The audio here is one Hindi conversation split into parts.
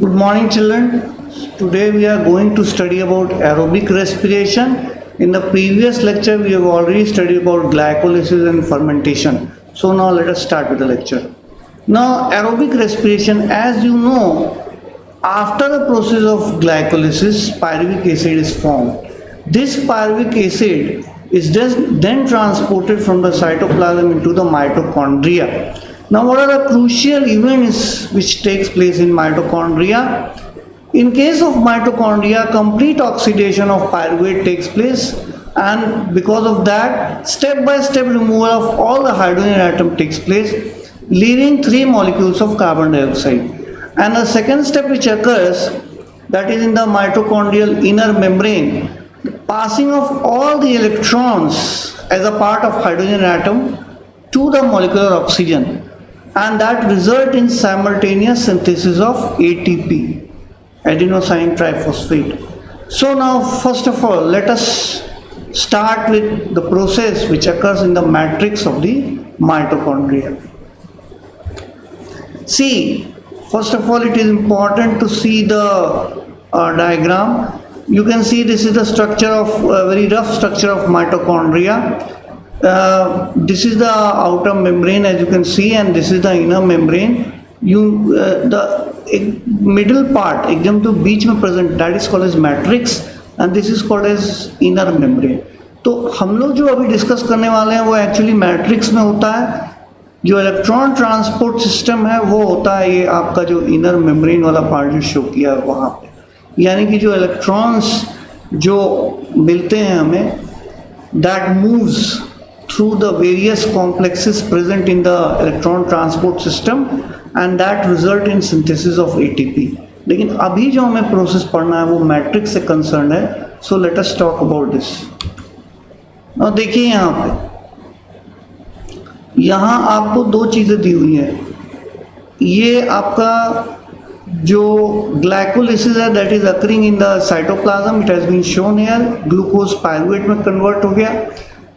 Good morning, children. Today we are going to study about aerobic respiration. In the previous lecture, we have already studied about glycolysis and fermentation. So now let us start with the lecture. Now, aerobic respiration, as you know, after the process of glycolysis, pyruvic acid is formed. This pyruvic acid is then transported from the cytoplasm into the mitochondria. Now, what are the crucial events which takes place in mitochondria? In case of mitochondria, complete oxidation of pyruvate takes place, and because of that, step-by-step removal of all the hydrogen atom takes place, leaving 3 molecules of carbon dioxide. And the second step which occurs, that is in the mitochondrial inner membrane, passing of all the electrons as a part of hydrogen atom to the molecular oxygen, and that result in simultaneous synthesis of ATP, adenosine triphosphate. So now first of all, let us start with the process which occurs in the matrix of the mitochondria. See, first of all, it is important to see the diagram. You can see this is the structure of very rough structure of mitochondria. This is the outer membrane, as you can see, and this is the inner membrane. The middle part, एकदम तो बीच में present, that is called as matrix, and this is called as inner membrane. तो हम लोग जो अभी डिस्कस करने वाले हैं वो एक्चुअली मैट्रिक्स में होता है. जो इलेक्ट्रॉन ट्रांसपोर्ट सिस्टम है वो होता है ये आपका जो इनर मेम्ब्रेन वाला पार्ट जो शो किया है वहाँ पे. यानी कि जो इलेक्ट्रॉन्स जो मिलते हैं हमें, that moves through the various complexes present in the electron transport system and that result in synthesis of ATP. लेकिन अभी जो हमें प्रोसेस पढ़ना है वो मैट्रिक्स से कंसर्न है. So let us talk about this. और देखिए यहाँ पे, यहाँ आपको 2 चीज़ें दी हुई हैं. ये आपका जो ग्लाइकोलिसिस है that is occurring in the cytoplasm, it has been shown here. Glucose pyruvate में कन्वर्ट हो गया.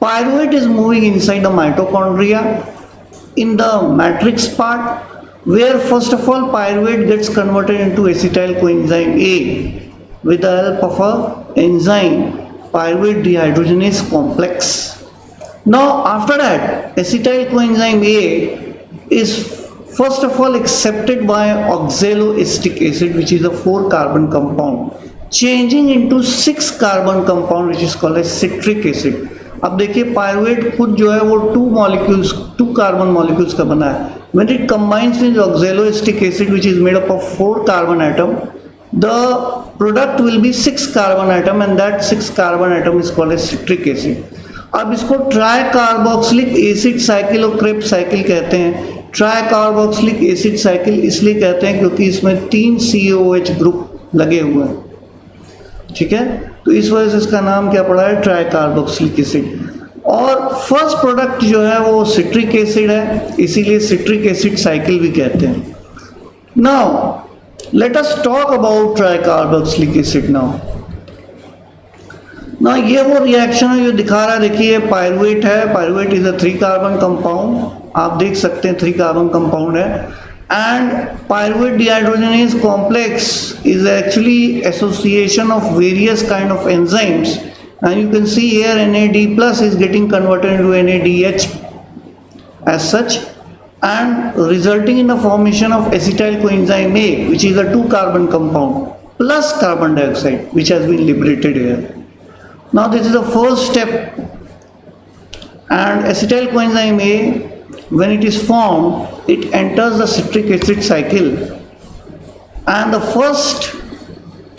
Pyruvate is moving inside the mitochondria in the matrix part, where first of all pyruvate gets converted into acetyl coenzyme A with the help of a enzyme pyruvate dehydrogenase complex. Now after that, acetyl coenzyme A is first of all accepted by oxaloacetic acid, which is a 4 carbon compound, changing into 6 carbon compound which is called as citric acid. अब देखिए पायरुवेट खुद जो है वो 2 कार्बन मॉलिक्यूल्स का बना है. When it combines with oxaloacetic acid which is made up of 4 carbon atom, the product will be 6 carbon atom and that 6 carbon atom is called as citric acid. अब इसको ट्राई कार्बोक्सिलिक एसिड साइकिल और क्रेब्स साइकिल कहते हैं. ट्राई कार्बोक्सिलिक एसिड साइकिल इसलिए कहते हैं क्योंकि इसमें 3 COOH ग्रुप लगे हुए हैं. ठीक है, तो इस वजह से इसका नाम क्या पड़ा है, ट्राई कार्बोक्सिलिक एसिड. और फर्स्ट प्रोडक्ट जो है वो सिट्रिक एसिड है, इसीलिए सिट्रिक एसिड साइकिल भी कहते हैं. Now let us talk about try carboxylic acid. Now ये वो रिएक्शन है जो दिखा रहा है. देखिए पायरुवेट है, pyruvate is a 3 carbon compound, आप देख सकते हैं 3 कार्बन कंपाउंड है. And pyruvate dehydrogenase complex is actually association of various kind of enzymes, and you can see here NAD plus is getting converted into NADH as such, and resulting in the formation of acetyl coenzyme A, which is a 2 carbon compound plus carbon dioxide which has been liberated here. Now this is the first step, and acetyl coenzyme A, when it is formed, it enters the citric acid cycle, and the first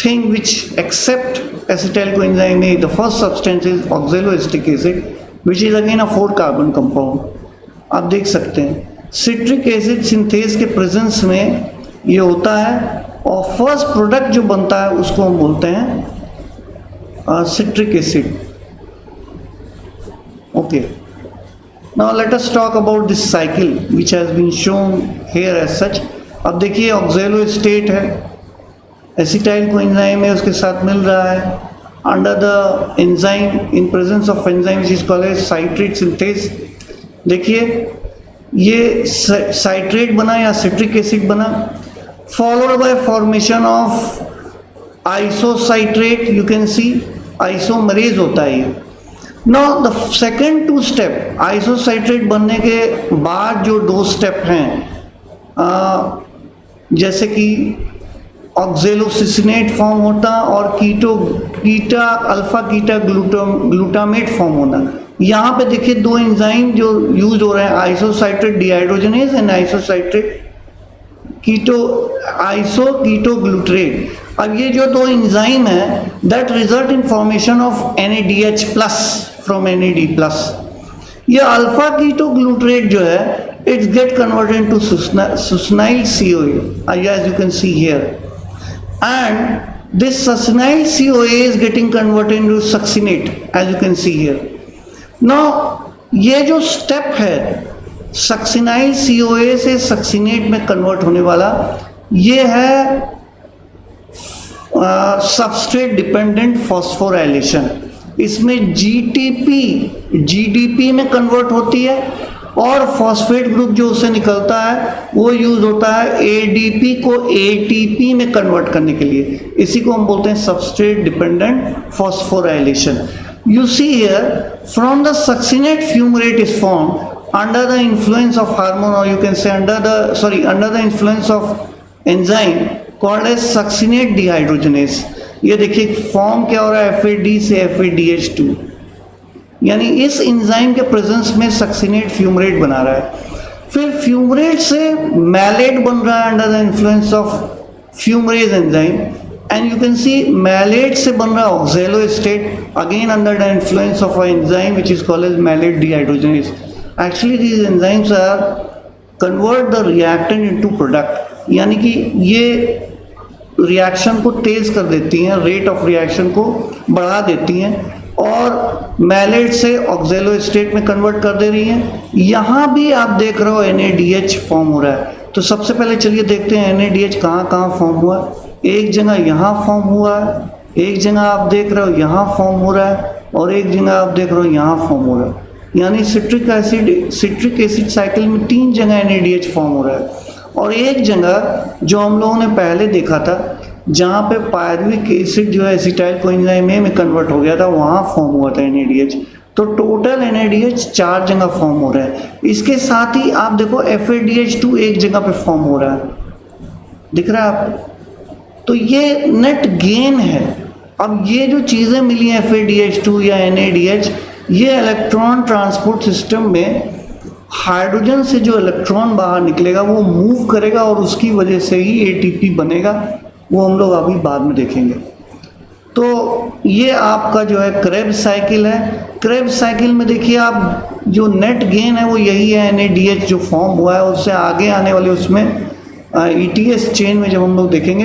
thing which accept acetyl coenzyme A, the first substance is oxaloacetic acid, which is again a 4 carbon compound. आप देख सकते हैं citric acid सिंथेज के प्रेजेंस में ये होता है, और फर्स्ट प्रोडक्ट जो बनता है उसको हम बोलते हैं citric acid. Okay. Now let us talk about this cycle which has been shown here as such. अब देखिए ऑक्सैलोएस्टेट है, एसिटाइल कोएंजाइम है उसके साथ मिल रहा है under the enzyme, in presence of enzyme which is called as citrate synthase. देखिए ये साइट्रेट बना या सिट्रिक एसिड बना, followed by formation of isocitrate. You can see isomerase होता है ये. Now the second two step, isocitrate बनने के बाद जो दो स्टेप हैं, जैसे कि ऑक्जेलोसिसिनेट फॉर्म होता और कीटा अल्फा कीटा ग्लूटामेट फॉर्म होना. यहाँ पे देखिए दो एंजाइम जो यूज हो रहे हैं, isocitrate dehydrogenase and isocitrate ketoglutarate. अब ये जो दो एंजाइम है that result in formation of NADH plus from NAD+. ये अल्फा कीटोग्लूटरेट जो है it's get converted into succinyl CoA, as you can see here, and this succinyl CoA is getting converted into succinate, as you can see here. Now ये जो स्टेप है सक्सिनाइल CoA से सक्सिनेट में कन्वर्ट होने वाला, ये है सबस्ट्रेट डिपेंडेंट फॉस्फोराइलेशन. इसमें GDP में कन्वर्ट होती है और फॉस्फेट ग्रुप जो उससे निकलता है वो यूज होता है ADP को ATP में कन्वर्ट करने के लिए. इसी को हम बोलते हैं substrate dependent phosphorylation. You see here, from the succinate fumarate is formed under the influence of hormone, or you can say under the influence of enzyme called as succinate dehydrogenase. ये देखिए फॉर्म क्या हो रहा है, FAD से FADH2, यानी इस एंजाइम के प्रेजेंस में सक्सिनेट फ्यूमरेट बना रहा है. फिर फ्यूमरेट से मैलेट बन रहा है under the influence of fumarase enzyme, and you can see malate से बन रहा है oxaloacetate again under the influence of a enzyme which is called as malate dehydrogenase. Actually these enzymes are convert the reactant into product, यानी कि ये रिएक्शन को तेज कर देती हैं, रेट ऑफ रिएक्शन को बढ़ा देती हैं और मैलेट से ऑक्जेलोएस्टेट में कन्वर्ट कर दे रही हैं. यहाँ भी आप देख रहे हो NADH फॉर्म हो रहा है. तो सबसे पहले चलिए देखते हैं NADH कहाँ कहाँ फॉर्म हुआ. एक जगह यहाँ फॉर्म हुआ है, एक जगह आप देख रहे हो यहाँ फॉर्म हो रहा है, और एक जगह आप देख रहे हो यहाँ फॉर्म हो रहा है. यानी सिट्रिक एसिड साइकिल में 3 जगह NADH फॉर्म हो रहा है. और एक जगह जो हम लोगों ने पहले देखा था जहाँ पे पायरुविक एसिड जो है एसिटाइल कोएंजाइम A में कन्वर्ट हो गया था, वहाँ फॉर्म हुआ था NADH. तो टोटल NADH 4 जगह फॉर्म हो रहा है. इसके साथ ही आप देखो FADH2 एक जगह पे फॉर्म हो रहा है, दिख रहा है आपको. तो ये नेट गेन है. अब ये जो चीज़ें मिली हैं FADH2 या NADH, ये इलेक्ट्रॉन ट्रांसपोर्ट सिस्टम में हाइड्रोजन से जो इलेक्ट्रॉन बाहर निकलेगा वो मूव करेगा और उसकी वजह से ही ATP बनेगा. वो हम लोग अभी बाद में देखेंगे. तो ये आपका जो है क्रेब्स साइकिल है. क्रेब्स साइकिल में देखिए आप जो नेट गेन है वो यही है, NADH जो फॉर्म हुआ है. उससे आगे आने वाले उसमें ETS चेन में जब हम लोग देखेंगे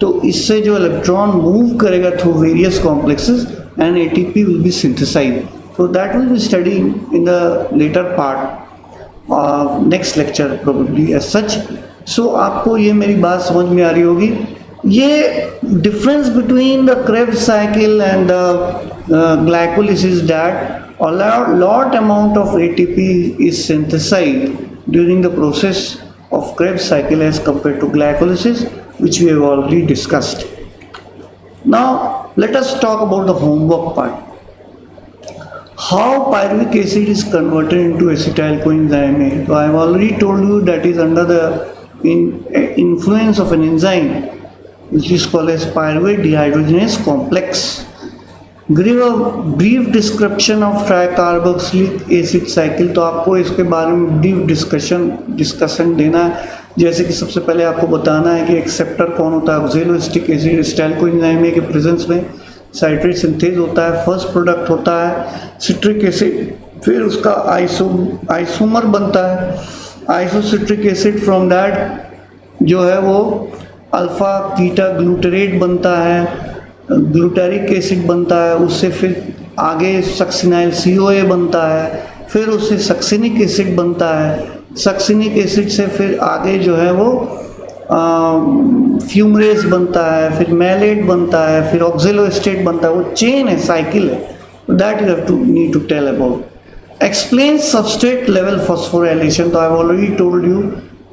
तो इससे जो इलेक्ट्रॉन मूव करेगा through various complexes and ATP will be synthesized. So that will be studied in the later part, next lecture probably as such. So आपको ये मेरी बात समझ में आ रही होगी. ये difference between the Krebs cycle and the glycolysis that a lot amount of ATP is synthesized during the process of Krebs cycle as compared to glycolysis, which we have already discussed. Now let us talk about the homework part. How pyruvic acid is converted into acetyl coenzyme A. So I have already told you that is under the influence of an enzyme which is called as pyruvate dehydrogenase complex. Give a brief description of tricarboxylic acid cycle. तो आपको इसके बारे में brief discussion देना है. जैसे कि सबसे पहले आपको बताना है कि एक्सेप्टर कौन होता है. ऑक्जेलोएस्टिक एसिड एसिटाइल कोएंजाइम A के प्रेजेंस में साइट्रेट सिंथेज होता है, फर्स्ट प्रोडक्ट होता है सिट्रिक एसिड, फिर उसका आइसोमर बनता है आइसोसिट्रिक एसिड. फ्रॉम दैट जो है वो अल्फा कीटा ग्लूटरेट बनता है, ग्लूटारिक एसिड बनता है, उससे फिर आगे सक्सिनाइल CoA बनता है, फिर उससे सक्सिनिक एसिड बनता है, सक्सिनिक एसिड से फिर आगे जो है वो फ्यूमरेज बनता है, फिर मैलेट बनता है, फिर ऑक्जेलोएस्टेट बनता है. वो चेन है, साइकिल है. That you have to need to tell about. Explain substrate level phosphorylation. तो I have already told you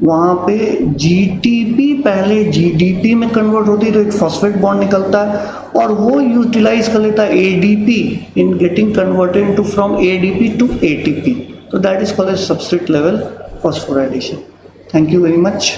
वहाँ पे जीटीपी पहले जीडीपी में कन्वर्ट होती है, तो एक फॉस्फेट बॉन्ड निकलता है और वो यूटिलाइज कर लेता है ADP in getting converted into from ADP to ATP. तो that is called as substrate level phosphorylation. Thank you very much.